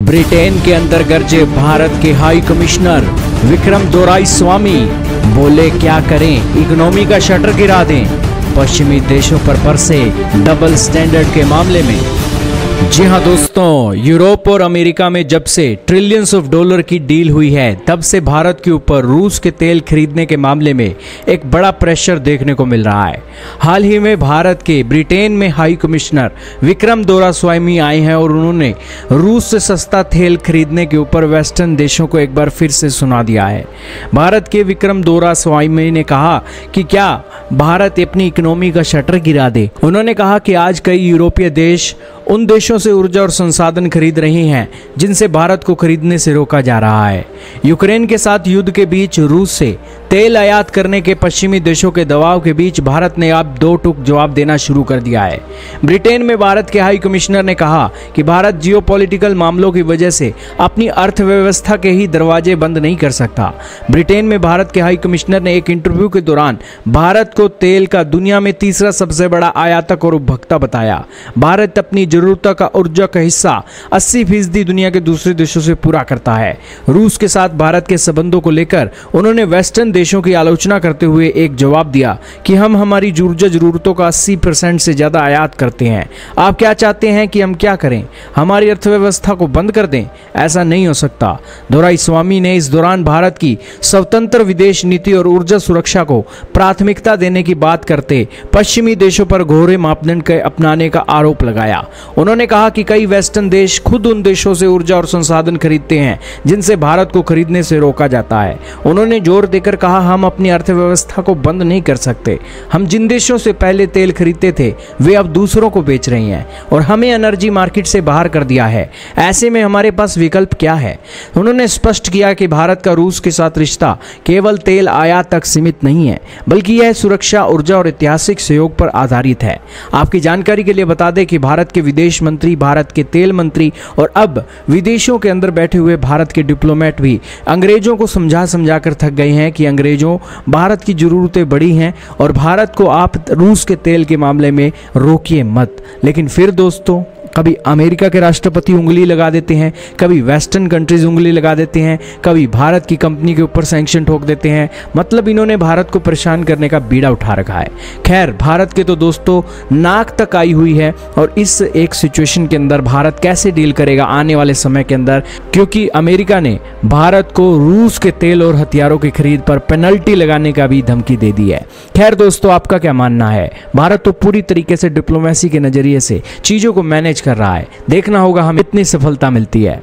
Britain के अंदर गरजे भारत के हाई कमिश्नर विक्रम दोराईस्वामी। बोले क्या करें, इकोनॉमी का शटर गिरा दें। पश्चिमी देशों पर बरसे डबल स्टैंडर्ड के मामले में। जी हां दोस्तों, यूरोप और अमेरिका में जब से ट्रिलियंस ऑफ डॉलर की डील हुई है, तब से भारत के ऊपर रूस के तेल खरीदने के मामले में एक बड़ा प्रेशर देखने को मिल रहा है। हाल ही में भारत के ब्रिटेन में हाई कमिश्नर विक्रम दोराईस्वामी आए हैं और उन्होंने रूस से सस्ता तेल खरीदने के ऊपर वेस्टर्न देशों को एक बार फिर से सुना दिया है। भारत के विक्रम दोराईस्वामी ने कहा कि क्या भारत अपनी इकोनॉमी का शटर गिरा दे। उन्होंने कहा कि आज कई यूरोपीय देश उन देशों से ऊर्जा और संसाधन खरीद रही हैं जिनसे भारत को खरीदने से रोका जा रहा है। यूक्रेन के साथ युद्ध के बीच रूस से तेल आयात करने के पश्चिमी देशों के दबाव के बीच भारत ने अब दो टूक जवाब देना शुरू कर दिया है। ब्रिटेन में भारत के हाई कमिश्नर ने कहा कि भारत जियोपॉलिटिकल मामलों की वजह से अपनी अर्थव्यवस्था के ही दरवाजे बंद नहीं कर सकता। ब्रिटेन में भारत के हाई कमिश्नर ने एक इंटरव्यू के दौरान भारत को तेल का दुनिया में तीसरा सबसे बड़ा आयातक और उपभोक्ता बताया। भारत अपनी जरूरतों का ऊर्जा का हिस्सा 80% दुनिया के दूसरे देशों से पूरा करता है। रूस के साथ भारत के संबंधों को लेकर उन्होंने वेस्टर्न देशों की आलोचना करते हुए एक जवाब दिया कि हम हमारी ऊर्जा जरूरतों का 80% से ज्यादा आयात करते हैं। आप क्या चाहते हैं कि हम क्या करें, हमारी अर्थव्यवस्था को बंद कर दें? ऐसा नहीं हो सकता। दोराईस्वामी ने इस दौरान भारत की स्वतंत्र विदेश नीति और ऊर्जा सुरक्षा को प्राथमिकता देने की बात करते पश्चिमी देशों पर घोरे मापदंड के अपनाने का आरोप लगाया। उन्होंने कहा कि कई वेस्टर्न देश खुद उन देशों से ऊर्जा और संसाधन खरीदते हैं जिनसे भारत को खरीदने से रोका जाता है। उन्होंने जोर देकर कहा, हम अपनी अर्थव्यवस्था को बंद नहीं कर सकते। हम जिन देशों से पहले तेल खरीदते थे वे अब दूसरों को बेच रही हैं और हमें एनर्जी मार्केट से बाहर कर दिया है। ऐसे में हमारे पास विकल्प क्या है? उन्होंने स्पष्ट किया कि भारत का रूस के साथ रिश्ता केवल तेल आयात तक सीमित नहीं है, बल्कि यह सुरक्षा, ऊर्जा और ऐतिहासिक सहयोग पर आधारित है। आपकी जानकारी के लिए बता दें कि भारत के विदेश मंत्री, भारत के तेल मंत्री और अब विदेशों के अंदर बैठे हुए भारत के डिप्लोमेट भी अंग्रेजों को समझा समझा कर थक गए हैं कि अंग्रेजों भारत की जरूरतें बड़ी हैं और भारत को आप रूस के तेल के मामले में रोकिए मत। लेकिन फिर दोस्तों, कभी अमेरिका के राष्ट्रपति उंगली लगा देते हैं, कभी वेस्टर्न कंट्रीज उंगली लगा देते हैं, कभी भारत की कंपनी के ऊपर सैंक्शन ठोक देते हैं। मतलब इन्होंने भारत को परेशान करने का बीड़ा उठा रखा है। खैर, भारत के तो दोस्तों नाक तक आई हुई है और इस एक सिचुएशन के अंदर भारत कैसे डील करेगा आने वाले समय के अंदर, क्योंकि अमेरिका ने भारत को रूस के तेल और हथियारों की खरीद पर पेनल्टी लगाने का भी धमकी दे दी है। खैर दोस्तों, आपका क्या मानना है? भारत तो पूरी तरीके से डिप्लोमेसी के नजरिए से चीजों को मैनेज कर रहा है। देखना होगा हमें कितनी सफलता मिलती है।